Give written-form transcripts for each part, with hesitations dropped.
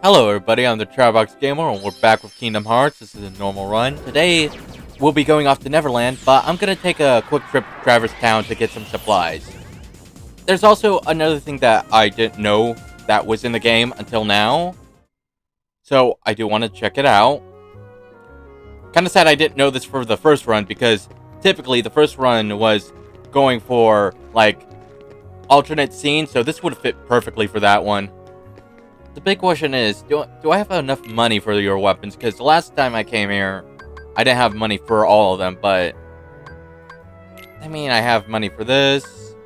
Hello everybody, I'm the Travelbox Gamer, and we're back with Kingdom Hearts. This is a normal run. Today, we'll be going off to Neverland, but I'm gonna take a quick trip to Traverse Town to get some supplies. There's also another thing that I didn't know that was in the game until now, so I do want to check it out. Kinda sad I didn't know this for the first run, because typically the first run was going for, like, alternate scenes, so this would fit perfectly for that one. The big question is, do I have enough money for your weapons? Because the last time I came here, I didn't have money for all of them, but... I mean, I have money for this.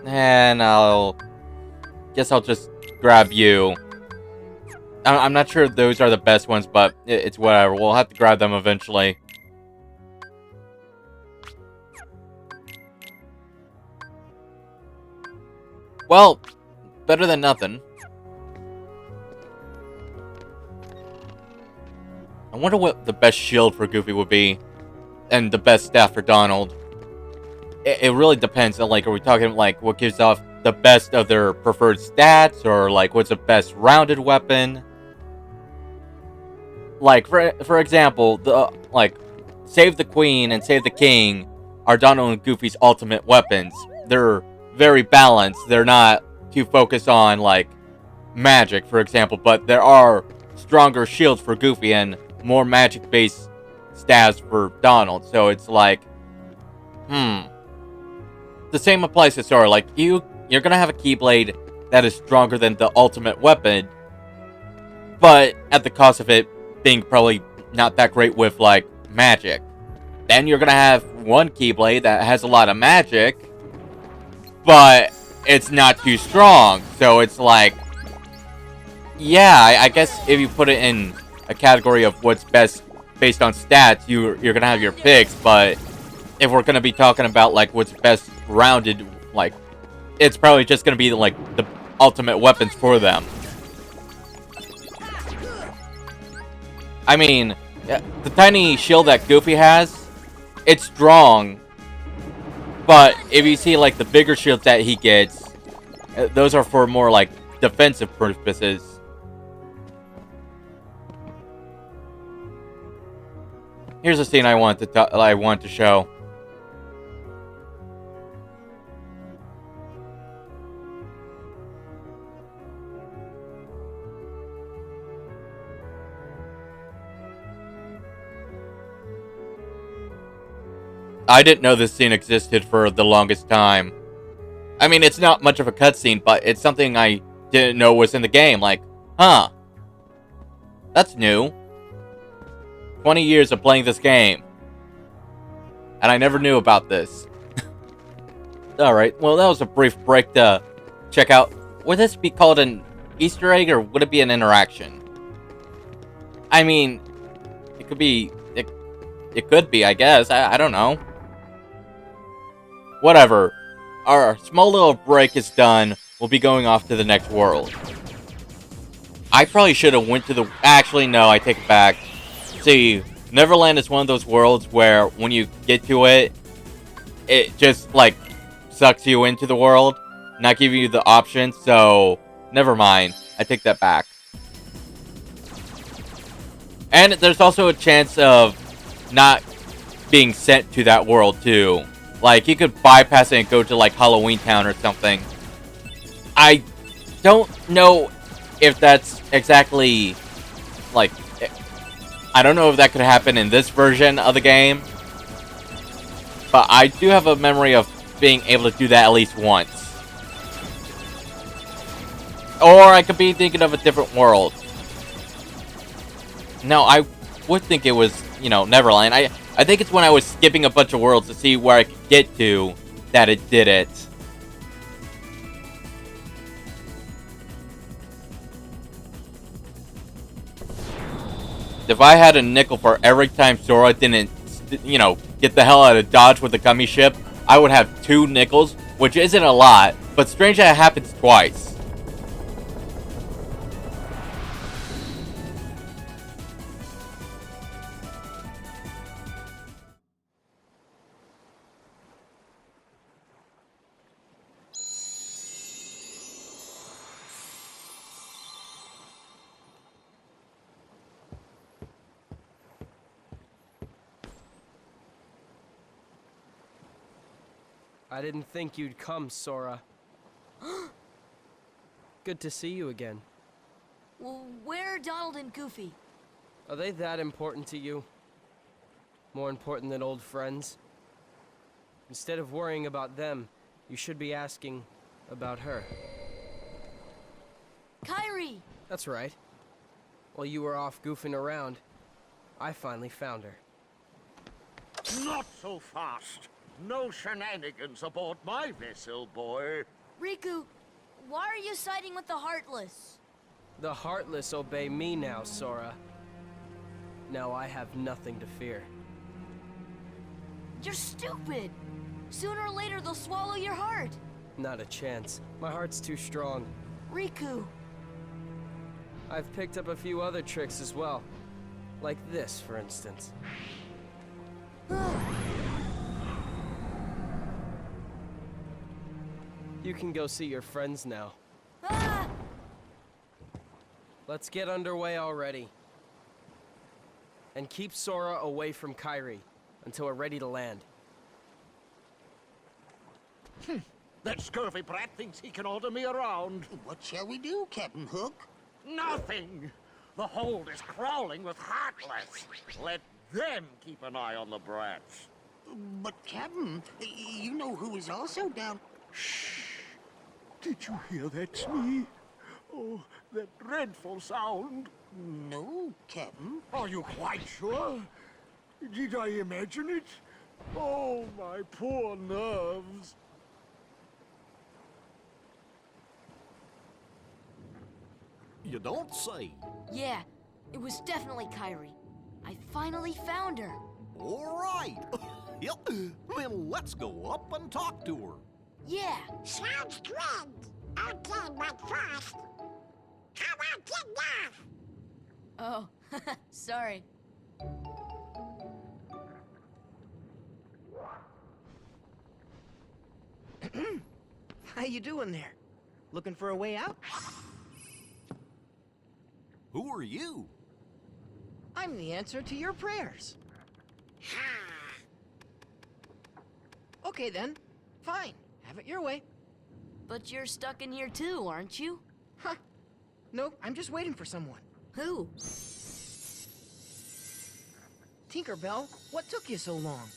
And guess I'll just grab you. I'm not sure if those are the best ones, but it's whatever. We'll have to grab them eventually. Well, better than nothing. I wonder what the best shield for Goofy would be, and the best staff for Donald. It really depends. Like, are we talking like what gives off the best of their preferred stats, or like what's the best rounded weapon? Like for example, the Save the Queen and Save the King are Donald and Goofy's ultimate weapons. They're very balanced. They're not too focused on like magic, for example, but there are stronger shields for Goofy and more magic-based stats for Donald. So it's like, the same applies to Sora. Like, you're gonna have a Keyblade that is stronger than the ultimate weapon, but at the cost of it being probably not that great with, like, magic. Then you're gonna have one Keyblade that has a lot of magic, but it's not too strong. So it's like, yeah, I guess if you put it in a category of what's best based on stats, you're gonna have your picks, but if we're gonna be talking about, like, what's best rounded, like, it's probably just gonna be, like, the ultimate weapons for them. I mean, the tiny shield that Goofy has, it's strong, but if you see, like, the bigger shields that he gets, those are for more, like, defensive purposes. Here's a scene I want to show. I didn't know this scene existed for the longest time. I mean, it's not much of a cutscene, but it's something I didn't know was in the game. Like, huh. That's new. 20 years of playing this game, and I never knew about this. Alright, well, that was a brief break to check out. Would this be called an Easter egg, or would it be an interaction? I mean, it could be, it could be, I guess. I don't know. Whatever. Our small little break is done. We'll be going off to the next world. I probably should have went to the... Actually, no, I take it back. See, Neverland is one of those worlds where when you get to it, it just, like, sucks you into the world, not giving you the options, so never mind. I take that back. And there's also a chance of not being sent to that world, too. Like, you could bypass it and go to, like, Halloween Town or something. I don't know if that's exactly, like... I don't know if that could happen in this version of the game, but I do have a memory of being able to do that at least once. Or I could be thinking of a different world. No, I would think it was, you know, Neverland. I think it's when I was skipping a bunch of worlds to see where I could get to that it did it. If I had a nickel for every time Sora didn't, you know, get the hell out of Dodge with the gummy ship, I would have 2 nickels, which isn't a lot, but strange that it happens twice. I didn't think you'd come, Sora. Good to see you again. Well, where are Donald and Goofy? Are they that important to you? More important than old friends? Instead of worrying about them, you should be asking about her. Kyrie! That's right. While you were off goofing around, I finally found her. Not so fast. No shenanigans aboard my vessel, boy. Riku, why are you siding with the Heartless? The Heartless obey me now, Sora. Now I have nothing to fear. You're stupid! Sooner or later they'll swallow your heart! Not a chance. My heart's too strong. Riku! I've picked up a few other tricks as well. Like this, for instance. You can go see your friends now. Ah! Let's get underway already. And keep Sora away from Kyrie until we're ready to land. That scurvy brat thinks he can order me around. What shall we do, Captain Hook? Nothing. The hold is crawling with Heartless. Let them keep an eye on the brats. But, Captain, you know who is also down... Shh. Did you hear that, Smee? Oh, that dreadful sound. No, Captain. Are you quite sure? Did I imagine it? Oh, my poor nerves. You don't say. Yeah, it was definitely Kyrie. I finally found her. All right. Yep. Then let's go up and talk to her. Yeah. Sounds good. Okay, but first, how about get off? Oh, sorry. How you doing there? Looking for a way out? Who are you? I'm the answer to your prayers. Okay then, fine. Have it your way. But you're stuck in here too, aren't you? Huh. Nope, I'm just waiting for someone. Who? Tinkerbell, what took you so long?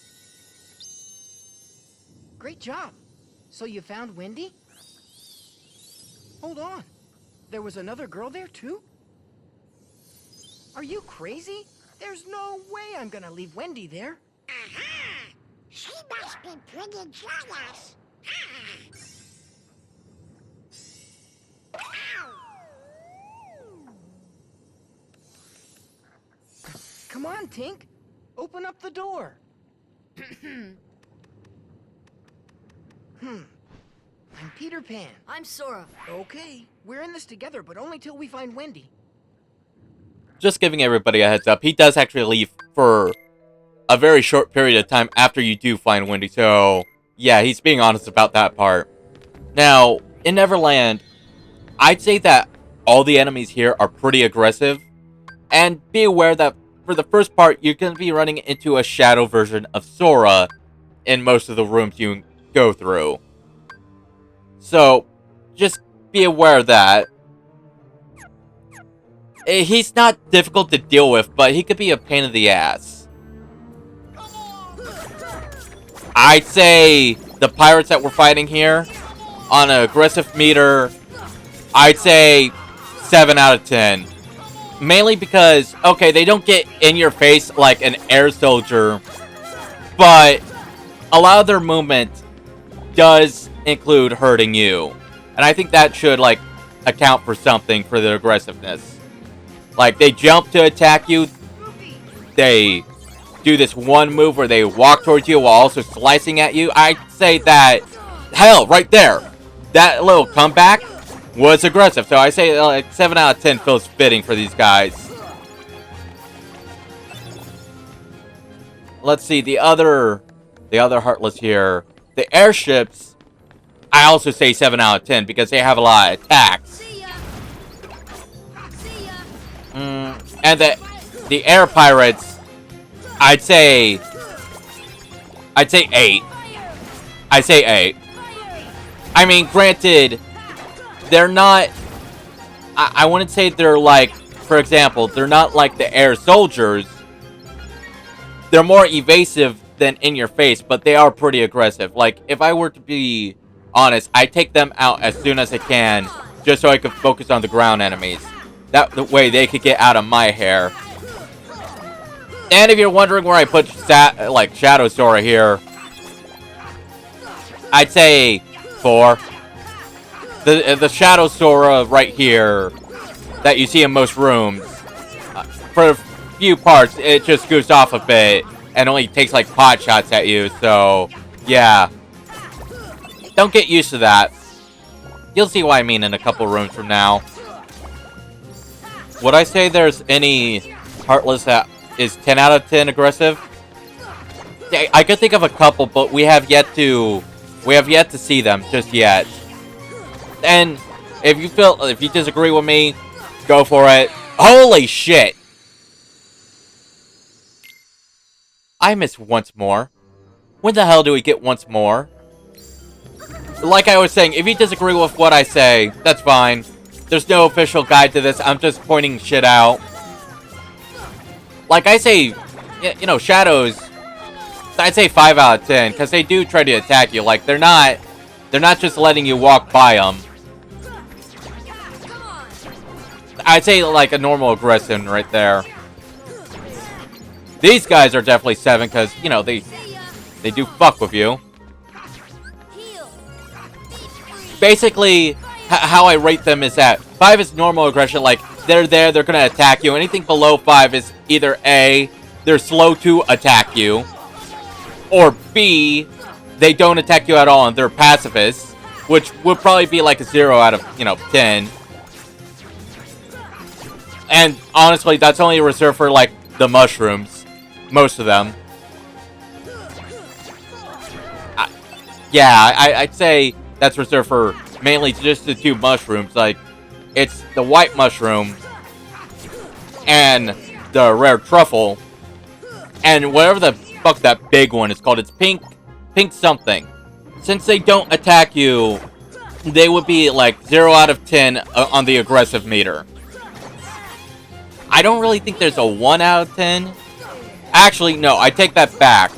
Great job. So you found Wendy? Hold on. There was another girl there too? Are you crazy? There's no way I'm gonna leave Wendy there. Aha! She must be pretty jealous. Come on, Tink. Open up the door. I'm Peter Pan. I'm Sora. Okay, we're in this together, but only till we find Wendy. Just giving everybody a heads up, he does actually leave for a very short period of time after you do find Wendy, so yeah, he's being honest about that part. Now, in Neverland, I'd say that all the enemies here are pretty aggressive, and be aware that for the first part, you're going to be running into a shadow version of Sora in most of the rooms you go through. So, just be aware of that. He's not difficult to deal with, but he could be a pain in the ass. I'd say the pirates that we're fighting here, on an aggressive meter, I'd say 7 out of 10. Mainly because, okay, they don't get in your face like an air soldier, but a lot of their movement does include hurting you. And I think that should, like, account for something for their aggressiveness. Like, they jump to attack you, they do this one move where they walk towards you while also slicing at you. I'd say that, hell, right there, that little comeback was aggressive. So I say like 7 out of 10 feels fitting for these guys. Let's see, the other Heartless here. The airships, I also say 7 out of 10 because they have a lot of attacks. See ya. See ya. And the air pirates, I'd say 8. I say 8. I mean, granted, they're not... I wouldn't say they're like... For example, they're not like the air soldiers. They're more evasive than in your face, but they are pretty aggressive. Like, if I were to be honest, I take them out as soon as I can, just so I could focus on the ground enemies. That the way they could get out of my hair. And if you're wondering where I put Shadow Sora here, I'd say 4. The Shadow Sora right here that you see in most rooms, for a few parts, it just scoots off a bit and only takes like pot shots at you. So yeah, don't get used to that. You'll see what I mean in a couple rooms from now. Would I say there's any Heartless that is 10 out of 10 aggressive? I could think of a couple, but we have yet to see them just yet. And if you disagree with me, go for it. Holy shit! I missed once more. When the hell do we get once more? Like I was saying, if you disagree with what I say, that's fine. There's no official guide to this. I'm just pointing shit out. Like I say, you know, Shadows, I'd say 5 out of 10, because they do try to attack you. Like, they're not just letting you walk by them. I'd say, like, a normal aggression right there. These guys are definitely 7, because, you know, they do fuck with you. Basically, how I rate them is that 5 is normal aggression, like, they're there, they're gonna attack you. Anything below 5 is either A, they're slow to attack you, or B, they don't attack you at all and they're pacifists, which would probably be like a 0 out of, 10. And honestly, that's only reserved for like the mushrooms, most of them. I'd say that's reserved for mainly just the 2 mushrooms. Like, it's the white mushroom and the rare truffle, and whatever the fuck that big one is called. It's pink something. Since they don't attack you, they would be like 0 out of 10 on the aggressive meter. I don't really think there's a 1 out of 10. Actually, no, I take that back.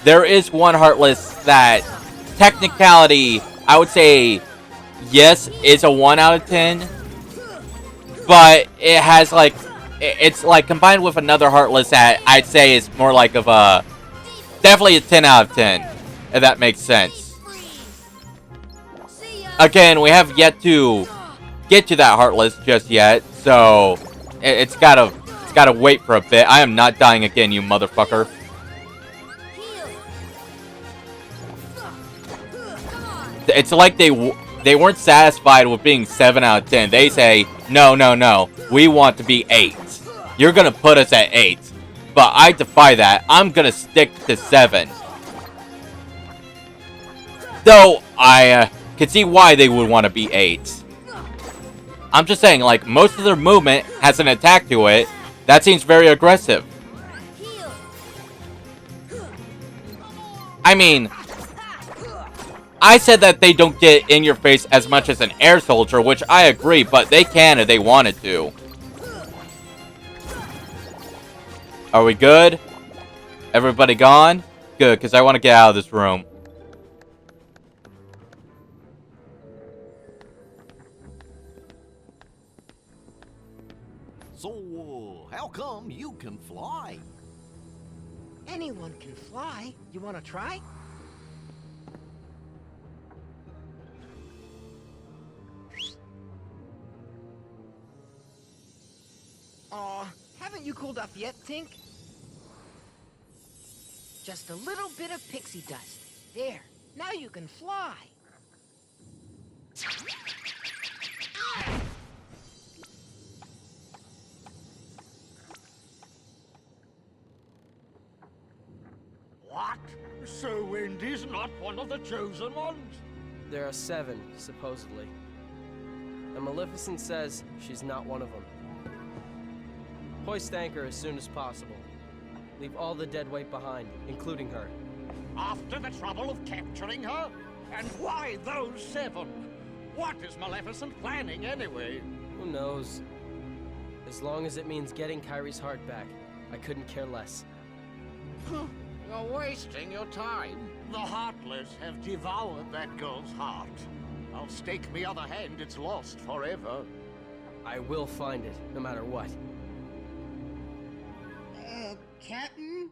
There is one Heartless that, technicality, I would say, yes, is a 1 out of 10. But it has like, it's like combined with another Heartless that I'd say is more like of a, definitely a 10 out of 10, if that makes sense. Again, we have yet to get to that Heartless just yet, so it's gotta wait for a bit. I am not dying again, you motherfucker. It's like they weren't satisfied with being 7 out of 10. They say, no, we want to be 8. You're gonna put us at 8. But I defy that. I'm gonna stick to 7. Though, I can see why they would want to be 8. I'm just saying, like, most of their movement has an attack to it. That seems very aggressive. I mean, I said that they don't get in your face as much as an air soldier, which I agree, but they can if they wanted to. Are we good? Everybody gone? Good, because I want to get out of this room. So, how come you can fly? Anyone can fly. You want to try? Aw, haven't you cooled off yet, Tink? Just a little bit of pixie dust. There, now you can fly. What? So Wendy's not one of the chosen ones? There are 7, supposedly. And Maleficent says she's not one of them. Hoist anchor as soon as possible. Leave all the dead weight behind, including her. After the trouble of capturing her? And why those 7? What is Maleficent planning anyway? Who knows? As long as it means getting Kyrie's heart back, I couldn't care less. You're wasting your time. The Heartless have devoured that girl's heart. I'll stake me other hand it's lost forever. I will find it, no matter what. Captain?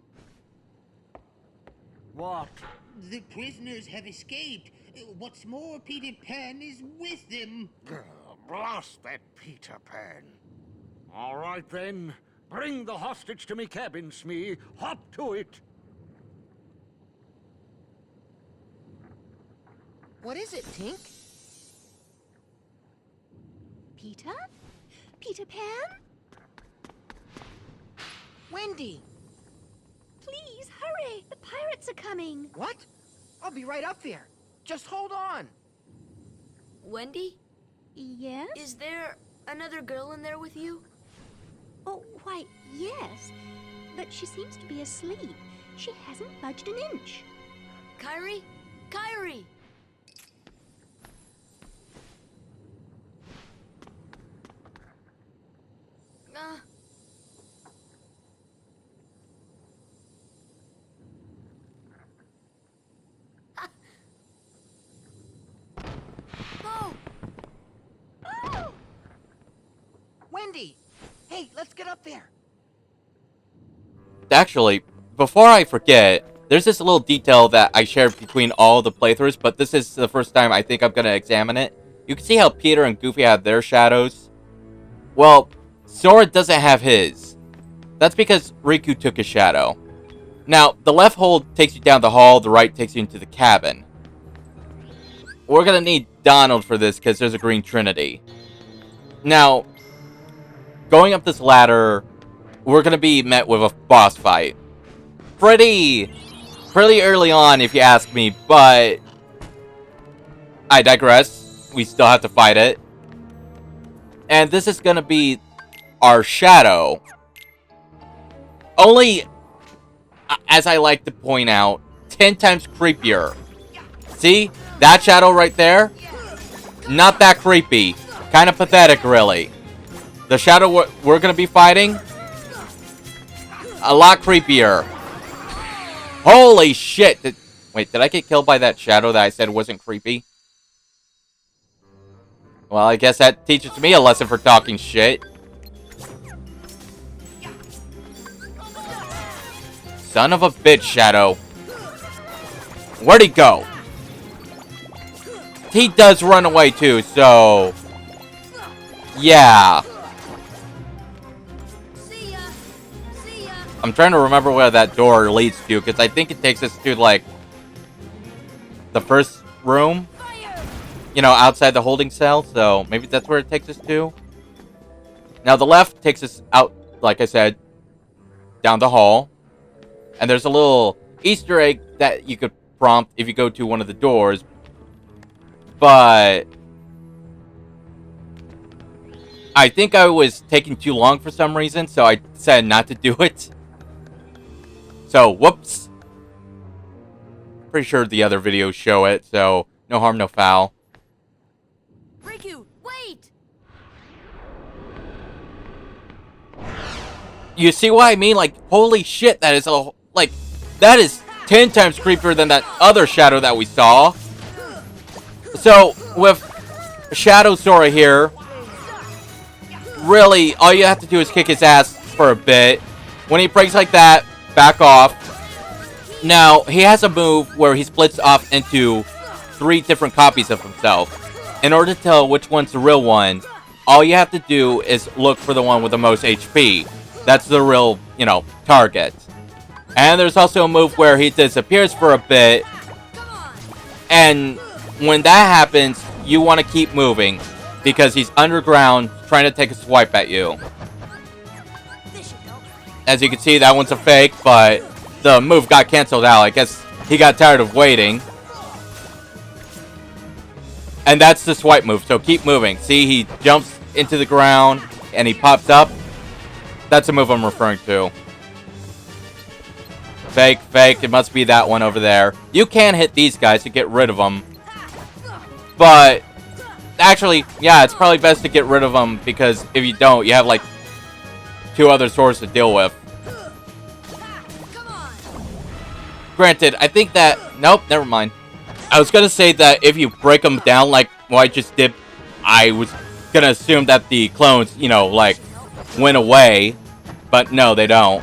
What? The prisoners have escaped. What's more, Peter Pan is with them. Blast that Peter Pan. All right then. Bring the hostage to me cabin, Smee. Hop to it. What is it, Tink? Peter? Peter Pan? Wendy! Please, hurry! The pirates are coming! What? I'll be right up there. Just hold on. Wendy, Yes? is there another girl in there with you? Oh, why, yes. But she seems to be asleep. She hasn't budged an inch. Kyrie? Kyrie! Oh! Oh! Wendy! Hey, let's get up there. Actually, before I forget, there's this little detail that I shared between all the playthroughs, but this is the first time I think I'm going to examine it. You can see how Peter and Goofy have their shadows. Well, Sora doesn't have his. That's because Riku took his shadow. Now, the left hold takes you down the hall, the right takes you into the cabin. We're going to need Donald for this because there's a green trinity. Now, going up this ladder, we're going to be met with a boss fight. Pretty early on, if you ask me, but I digress. We still have to fight it. And this is going to be our shadow. Only, as I like to point out, 10 times creepier. See? That shadow right there? Not that creepy. Kind of pathetic, really. The shadow we're going to be fighting? A lot creepier. Holy shit! Wait, did I get killed by that shadow that I said wasn't creepy? Well, I guess that teaches me a lesson for talking shit. Son of a bitch, Shadow. Where'd he go? He does run away too, so... yeah. See ya! See ya! I'm trying to remember where that door leads to, because I think it takes us to, like, the first room. Fire! You know, outside the holding cell, so maybe that's where it takes us to. Now, the left takes us out, like I said, down the hall. And there's a little Easter egg that you could prompt if you go to one of the doors. But I think I was taking too long for some reason, so I decided not to do it. So, whoops. Pretty sure the other videos show it, so no harm, no foul. Riku, wait! You see what I mean? Like, holy shit, that is a... like, that is 10 times creepier than that other shadow that we saw. So, with Shadow Sora here, really, all you have to do is kick his ass for a bit. When he breaks like that, back off. Now, he has a move where he splits off into 3 different copies of himself. In order to tell which one's the real one, all you have to do is look for the one with the most HP. That's the real, you know, target. And there's also a move where he disappears for a bit. And when that happens, you want to keep moving. Because he's underground trying to take a swipe at you. As you can see, that one's a fake, but the move got canceled out. I guess he got tired of waiting. And that's the swipe move, so keep moving. See, he jumps into the ground and he pops up. That's the move I'm referring to. Fake, fake. It must be that one over there. You can hit these guys to get rid of them. But, actually, yeah, it's probably best to get rid of them, because if you don't, you have, like, 2 other swords to deal with. Granted, I think that... Nope, never mind. I was gonna say that if you break them down like what I just did, I was gonna assume that the clones, you know, like, went away. But no, they don't.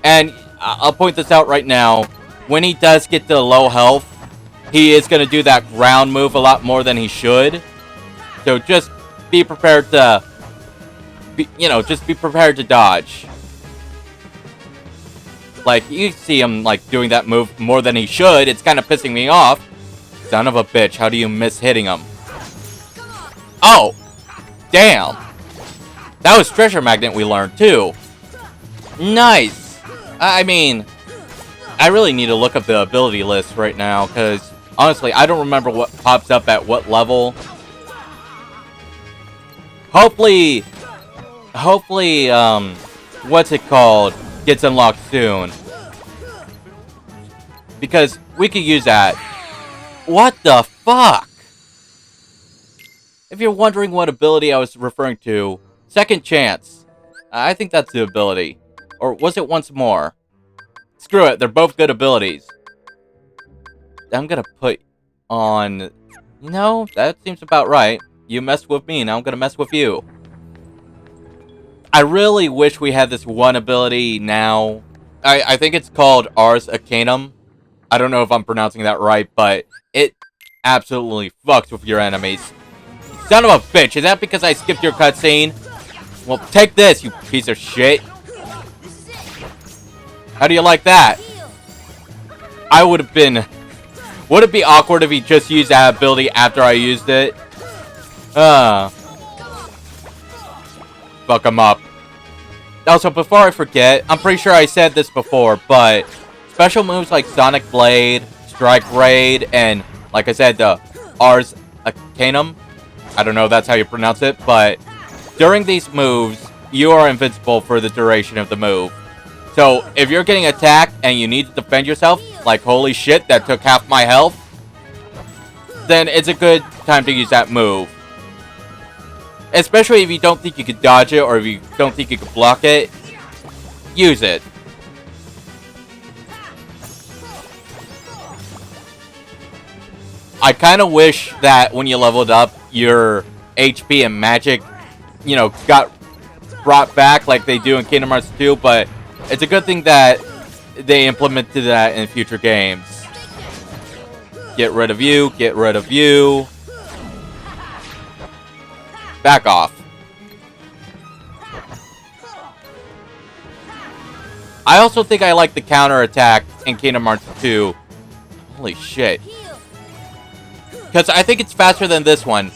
And I'll point this out right now. When he does get to low health, he is going to do that ground move a lot more than he should. So just be prepared to, just be prepared to dodge. Like, you see him, like, doing that move more than he should. It's kind of pissing me off. Son of a bitch, how do you miss hitting him? Oh! Damn! That was Treasure Magnet we learned, too. Nice! I mean, I really need to look up the ability list right now, because, honestly, I don't remember what pops up at what level. Hopefully, what's it called, gets unlocked soon. Because we could use that. What the fuck? If you're wondering what ability I was referring to, Second Chance. I think that's the ability. Or was it Once More? Screw it, they're both good abilities. I'm gonna put on... You know, that seems about right. You messed with me, now I'm gonna mess with you. I really wish we had this one ability now. I think it's called Ars Arcanum. I don't know if I'm pronouncing that right, but it absolutely fucks with your enemies. Son of a bitch, is that because I skipped your cutscene? Well, take this, you piece of shit. How do you like that? I would have been... Would it be awkward if he just used that ability after I used it? Fuck him up. Also, before I forget, I'm pretty sure I said this before, but special moves like Sonic Blade, Strike Raid, and, like I said, the Ars Arcanum. I don't know if that's how you pronounce it, but during these moves, you are invincible for the duration of the move. So, if you're getting attacked and you need to defend yourself, like, holy shit, that took half my health, then it's a good time to use that move. Especially if you don't think you could dodge it, or if you don't think you could block it, use it. I kind of wish that when you leveled up, your HP and magic, you know, got brought back like they do in Kingdom Hearts 2, but it's a good thing that they implemented that in future games. Get rid of you, get rid of you. Back off. I also think I like the counterattack in Kingdom Hearts 2. Holy shit. Because I think it's faster than this one.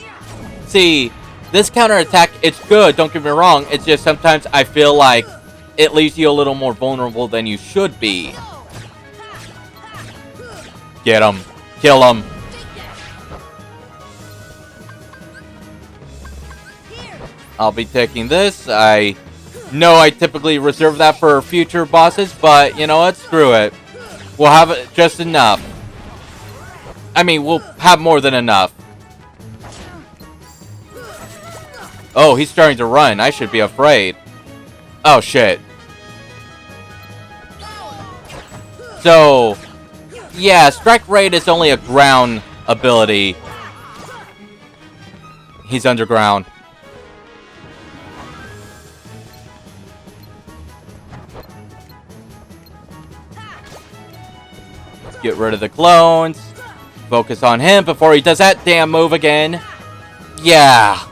See, this counterattack, it's good, don't get me wrong. It's just sometimes I feel like it leaves you a little more vulnerable than you should be. Get him. Kill him. I'll be taking this. I know I typically reserve that for future bosses, but you know what? Screw it. We'll have it just enough. I mean, we'll have more than enough. Oh, he's starting to run. I should be afraid. Oh, shit. So, yeah, Strike Raid is only a ground ability. He's underground. Get rid of the clones. Focus on him before he does that damn move again. Yeah.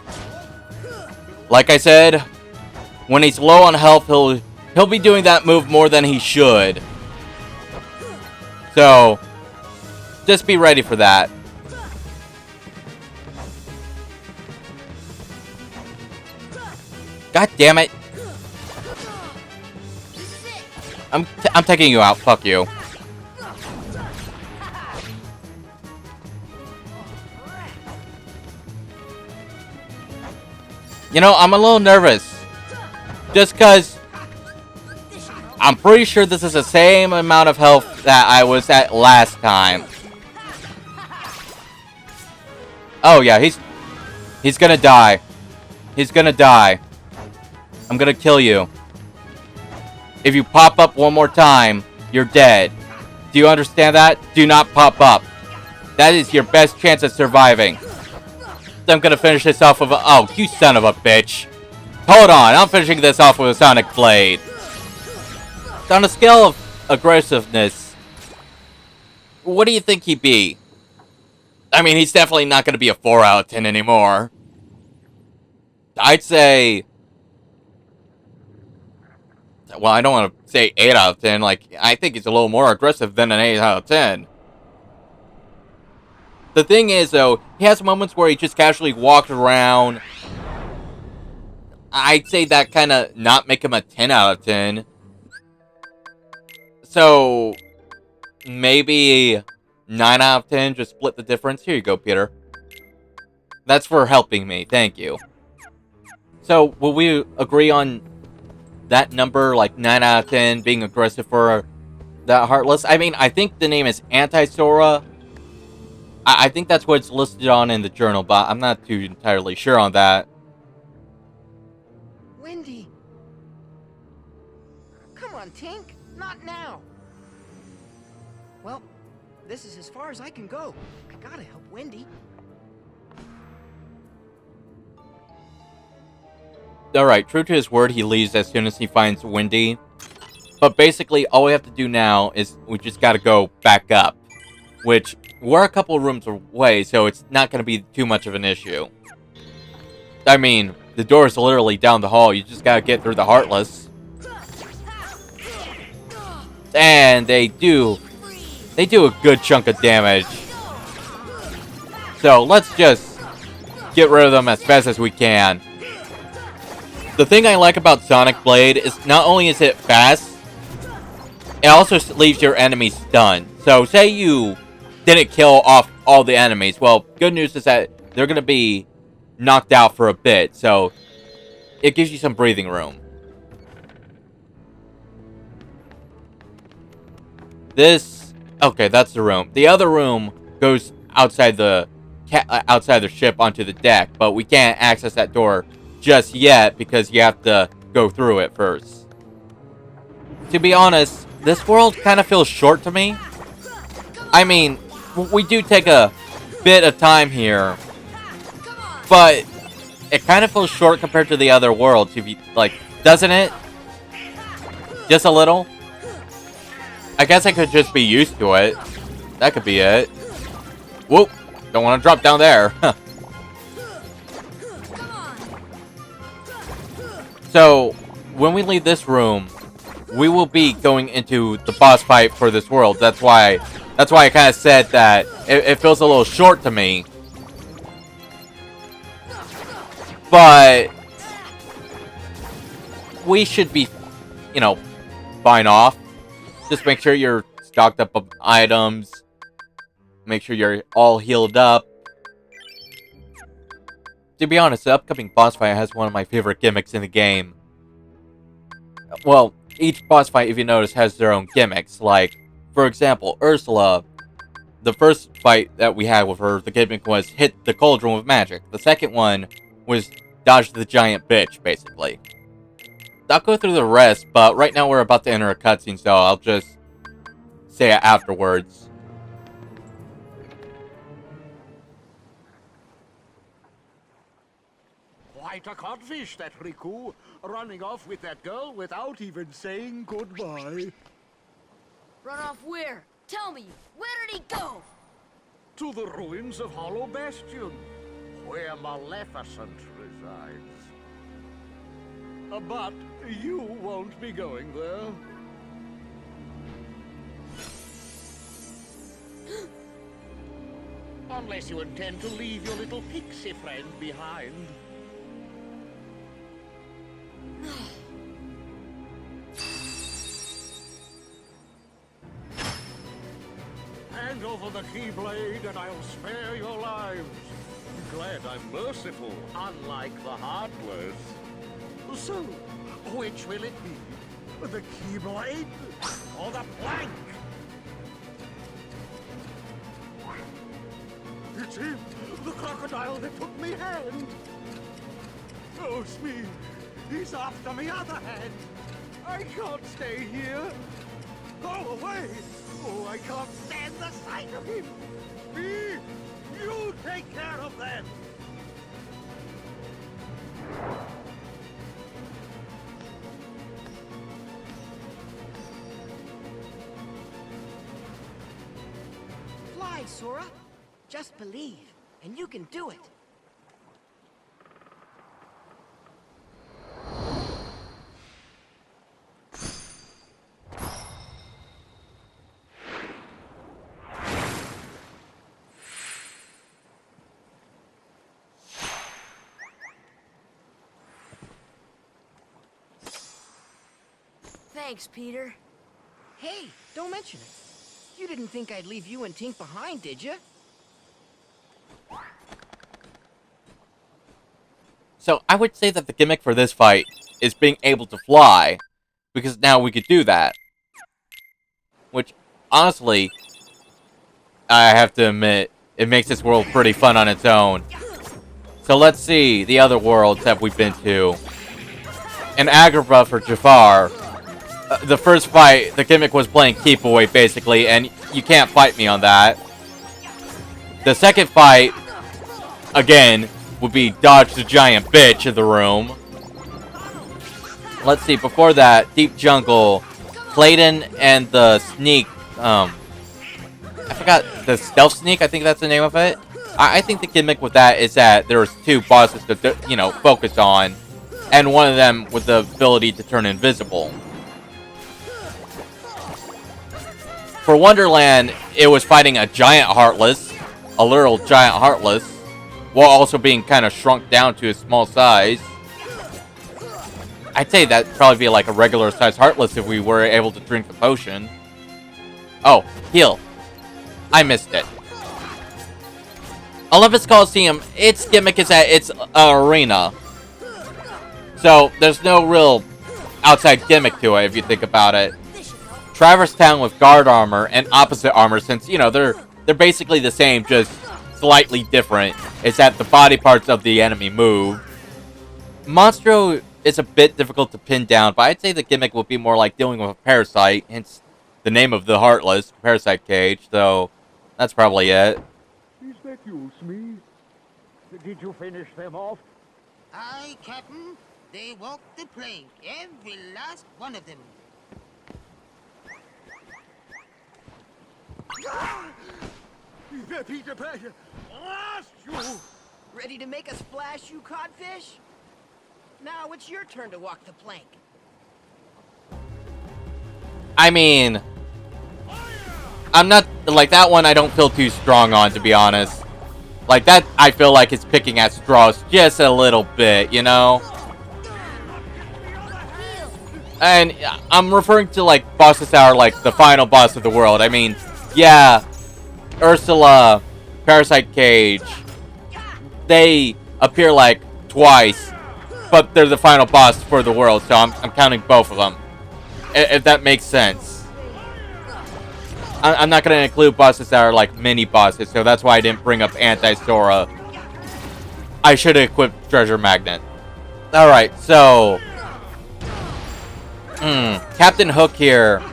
Like I said, when he's low on health, he'll be doing that move more than he should. So, just be ready for that. God damn it. I'm taking you out. Fuck you. You know, I'm a little nervous. Just because I'm pretty sure this is the same amount of health that I was at last time. Oh yeah, he's gonna die. He's gonna die. I'm gonna kill you. If you pop up one more time, you're dead. Do you understand that? Do not pop up. That is your best chance at surviving. I'm gonna finish this off with a... Oh, you son of a bitch. Hold on, I'm finishing this off with a Sonic Blade. On a scale of aggressiveness, what do you think he'd be? I mean, he's definitely not gonna be a 4 out of 10 anymore. I'd say... Well, I don't want to say 8 out of 10. Like, I think he's a little more aggressive than an 8 out of 10. The thing is, though, he has moments where he just casually walks around. I'd say that kind of not make him a 10 out of 10. So, maybe 9 out of 10, just split the difference. Here you go, Peter. That's for helping me. Thank you. So, will we agree on that number, like 9 out of 10, being aggressive for that Heartless? I mean, I think the name is Anti-Sora. I think that's what it's listed on in the journal, but I'm not too entirely sure on that. Wendy! Come on, Tink! Not now! Well, this is as far as I can go. I gotta help Wendy. Alright, true to his word, he leaves as soon as he finds Wendy. But basically, all we have to do now is we just gotta go back up. Which, we're a couple rooms away, so it's not gonna be too much of an issue. I mean, the door is literally down the hall, you just gotta get through the Heartless. And they do a good chunk of damage. So, let's just get rid of them as fast as we can. The thing I like about Sonic Blade is not only is it fast, it also leaves your enemies stunned. So, say you didn't kill off all the enemies. Well, good news is that they're going to be knocked out for a bit. So, it gives you some breathing room. Okay, that's the room. The other room goes outside the ship onto the deck, but we can't access that door just yet because you have to go through it first. To be honest, this world kind of feels short to me. I mean, we do take a bit of time here, but it kind of feels short compared to the other worlds, if you like, doesn't it? Just a little? I guess I could just be used to it. That could be it. Whoop! Don't want to drop down there. So, when we leave this room, we will be going into the boss fight for this world. That's why I kind of said that it feels a little short to me. But we should be, you know, fine off. Just make sure you're stocked up of items. Make sure you're all healed up. To be honest, the upcoming boss fight has one of my favorite gimmicks in the game. Well, each boss fight, if you notice, has their own gimmicks. Like, for example, Ursula, the first fight that we had with her, the gimmick was hit the cauldron with magic. The second one was dodge the giant bitch, basically. I'll go through the rest, but right now we're about to enter a cutscene, so I'll just say it afterwards. Quite a codfish, that Riku, running off with that girl without even saying goodbye. Run off where? Tell me, where did he go? To the ruins of Hollow Bastion, where Maleficent resides. But you won't be going there. Unless you intend to leave your little pixie friend behind. Hand over the Keyblade and I'll spare your lives. Glad I'm merciful, unlike the Heartless. So, which will it be? The Keyblade or the plank? It's him! The crocodile that took me hand! Oh, Smee! He's after me other hand! I can't stay here! Go away! Oh, I can't stand the sight of him! Smee! You take care of them! Fly, Sora. Just believe, and you can do it. Thanks, Peter. Hey, don't mention it. You didn't think I'd leave you and Tink behind, did you? So I would say that the gimmick for this fight is being able to fly, because now we could do that. Which, honestly, I have to admit, it makes this world pretty fun on its own. So let's see the other worlds that we've been to. In Agrabah for Jafar, the first fight, the gimmick was playing keep away, basically, and you can't fight me on that. The second fight, again, would be dodge the giant bitch in the room. Let's see, before that, Deep Jungle, Clayton and the Sneak, I forgot, the Stealth Sneak, I think that's the name of it. I think the gimmick with that is that there's two bosses to, focus on, and one of them with the ability to turn invisible. For Wonderland, it was fighting a giant Heartless, a literal giant Heartless, while also being kind of shrunk down to a small size. I'd say that'd probably be like a regular size Heartless if we were able to drink the potion. Oh, heal. I missed it. Olympus Coliseum, its gimmick is that it's an arena. So, there's no real outside gimmick to it if you think about it. Traverse Town with guard armor and opposite armor, since, they're basically the same, just slightly different. It's that the body parts of the enemy move. Monstro is a bit difficult to pin down, but I'd say the gimmick would be more like dealing with a parasite, hence the name of the Heartless, Parasite Cage, so that's probably it. Is that you, Smee? Did you finish them off? Aye, Captain. They walked the plank, every last one of them. Peter Pan, lost you! Ready to make a splash, you codfish? Now it's your turn to walk the plank. I mean, I'm not, like, that one I don't feel too strong on, to be honest. Like, that I feel like it's picking at straws just a little bit, And I'm referring to, like, bosses that are, like, the final boss of the world. I mean, yeah, Ursula, Parasite Cage, they appear, like, twice, but they're the final boss for the world, so I'm counting both of them. If that makes sense. I'm not going to include bosses that are, like, mini-bosses, so that's why I didn't bring up Anti-Sora. I should have equipped Treasure Magnet. Alright, so... Captain Hook here.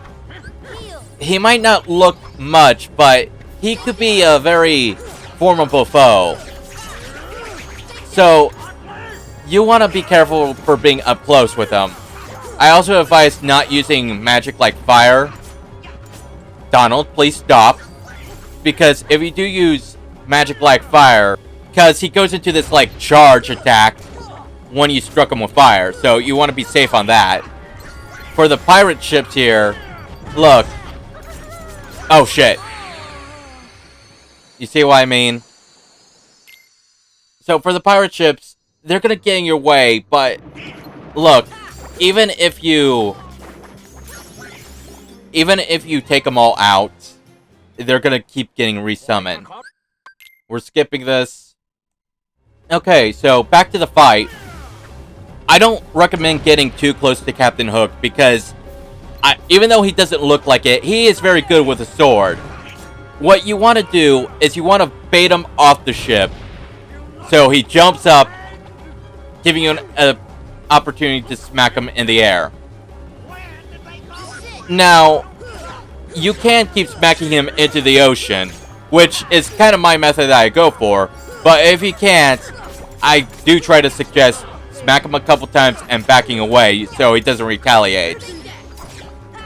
He might not look much, but he could be a very formidable foe. So, you want to be careful for being up close with him. I also advise not using magic like fire. Donald, please stop. Because if you do use magic like fire, because he goes into this like charge attack when you struck him with fire. So you want to be safe on that. For the pirate ships here, look. Oh shit. You see what I mean? So for the pirate ships, they're gonna get in your way, but look, even if you take them all out, they're gonna keep getting resummoned. We're skipping this. Okay, so back to the fight. I don't recommend getting too close to Captain Hook because even though he doesn't look like it, he is very good with a sword. What you want to do is you want to bait him off the ship. So he jumps up, giving you an opportunity to smack him in the air. Now, you can keep smacking him into the ocean, which is kind of my method that I go for. But if you can't, I do try to suggest smack him a couple times and backing away so he doesn't retaliate.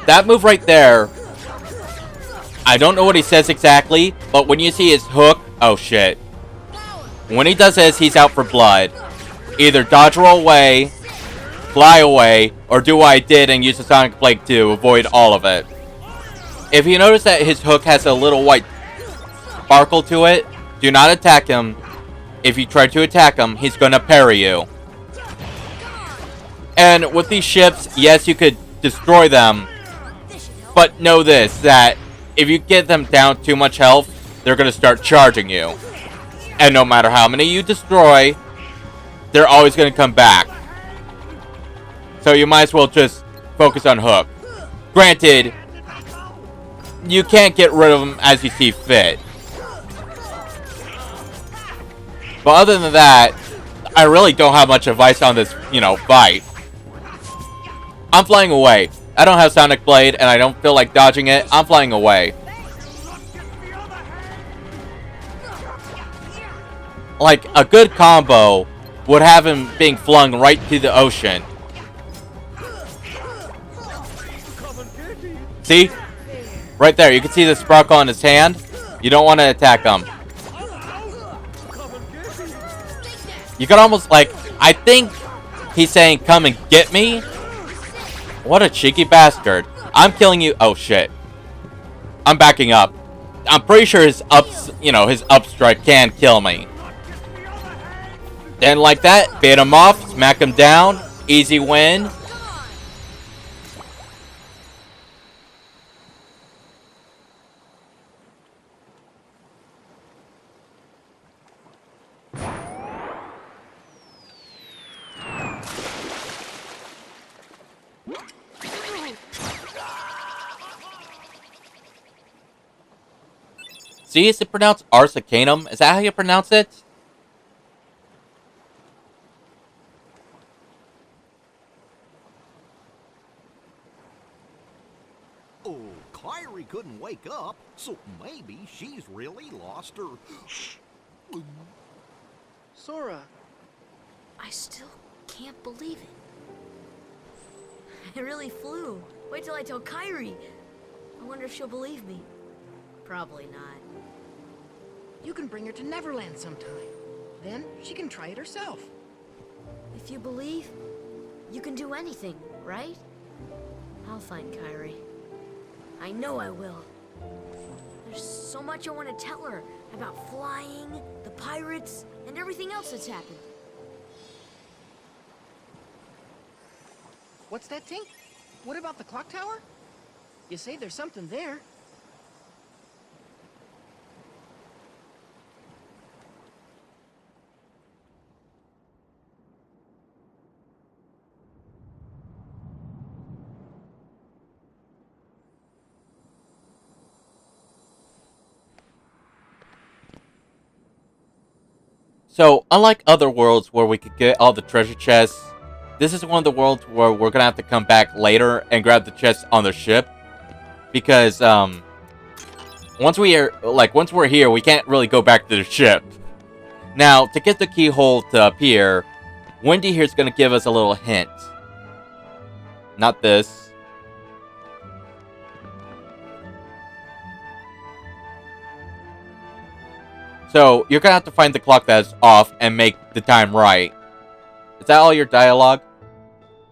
That move right there, I don't know what he says exactly, but when you see his hook, oh shit. When he does this, he's out for blood. Either dodge roll away, fly away, or do what I did and use the Sonic Blade to avoid all of it. If you notice that his hook has a little white sparkle to it, do not attack him. If you try to attack him, he's going to parry you. And with these ships, yes, you could destroy them, but know this, that if you get them down too much health, they're going to start charging you. And no matter how many you destroy, they're always going to come back. So you might as well just focus on Hook. Granted, you can't get rid of them as you see fit. But other than that, I really don't have much advice on this, fight. I'm flying away. I don't have Sonic Blade, and I don't feel like dodging it. I'm flying away. Like, a good combo would have him being flung right to the ocean. See? Right there, you can see the sparkle on his hand. You don't want to attack him. You can almost, I think he's saying, come and get me. What a cheeky bastard. I'm killing you. Oh, shit. I'm backing up. I'm pretty sure his up strike can kill me. Then like that, bait him off, smack him down, easy win. See, is it pronounced Arsacanum? Is that how you pronounce it? Oh, Kyrie couldn't wake up, so maybe she's really lost her. Sora. I still can't believe it. I really flew. Wait till I tell Kyrie. I wonder if she'll believe me. Probably not. You can bring her to Neverland sometime. Then she can try it herself. If you believe, you can do anything, right? I'll find Kyrie. I know I will. There's so much I want to tell her about flying, the pirates, and everything else that's happened. What's that, Tink? What about the clock tower? You say there's something there. So, unlike other worlds where we could get all the treasure chests, this is one of the worlds where we're gonna have to come back later and grab the chests on the ship. Because, once we're here, we can't really go back to the ship. Now, to get the keyhole to appear, Wendy here's gonna give us a little hint. Not this. So, you're gonna have to find the clock that's off and make the time right. Is that all your dialogue?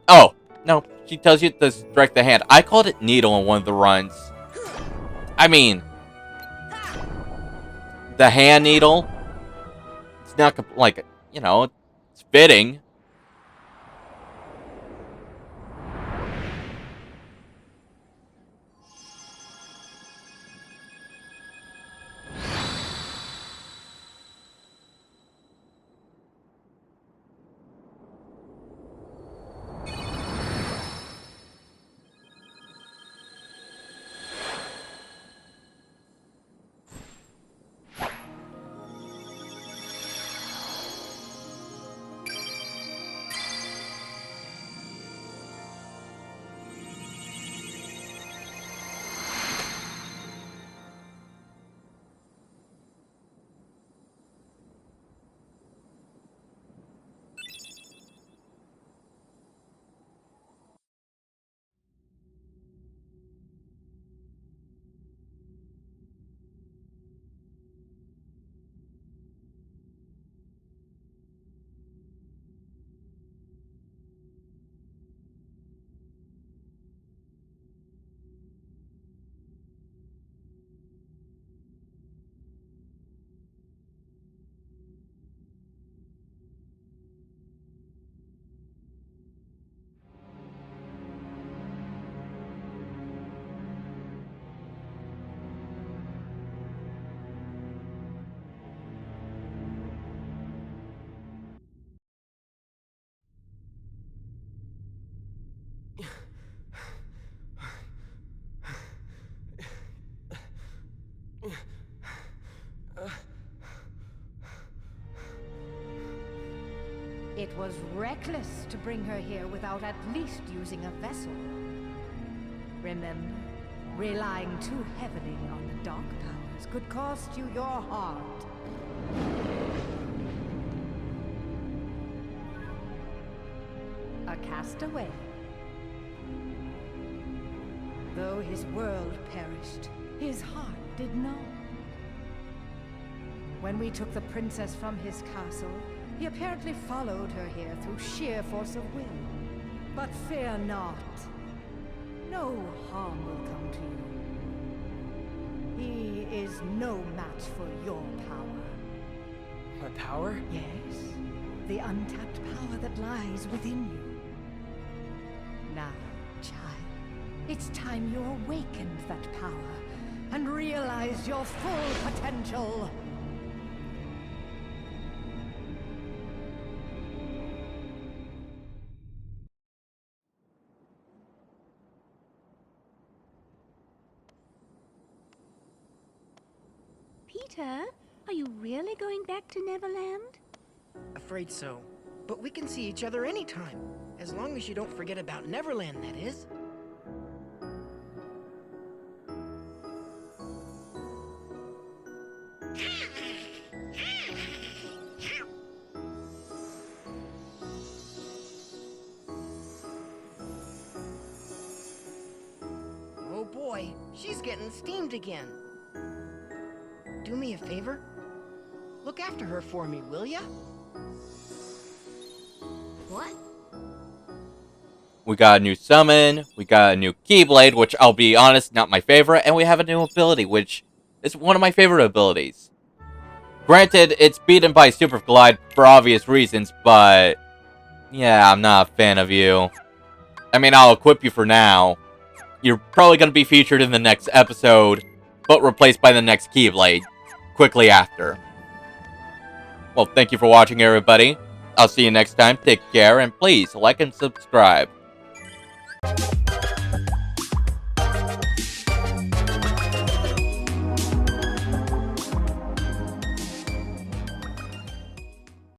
Oh, no. She tells you to strike the hand. I called it needle in one of the runs. I mean, the hand needle. It's not like, it's fitting. It was reckless to bring her here without at least using a vessel. Remember, relying too heavily on the dark powers could cost you your heart. A castaway. Though his world perished, his heart did not. When we took the princess from his castle, he apparently followed her here through sheer force of will. But fear not. No harm will come to you. He is no match for your power. My power? Yes, the untapped power that lies within you. Now, child, it's time you awakened that power and realized your full potential. Peter, are you really going back to Neverland? Afraid so. But we can see each other anytime. As long as you don't forget about Neverland, that is. Oh boy, she's getting steamed again. Do me a favor? Look after her for me, will ya? What? We got a new summon, we got a new Keyblade, which I'll be honest, not my favorite, and we have a new ability, which is one of my favorite abilities. Granted, it's beaten by Super Glide for obvious reasons, but yeah, I'm not a fan of you. I mean, I'll equip you for now. You're probably going to be featured in the next episode, but replaced by the next Keyblade quickly after. Well, thank you for watching, everybody. I'll see you next time. Take care, and please like and subscribe.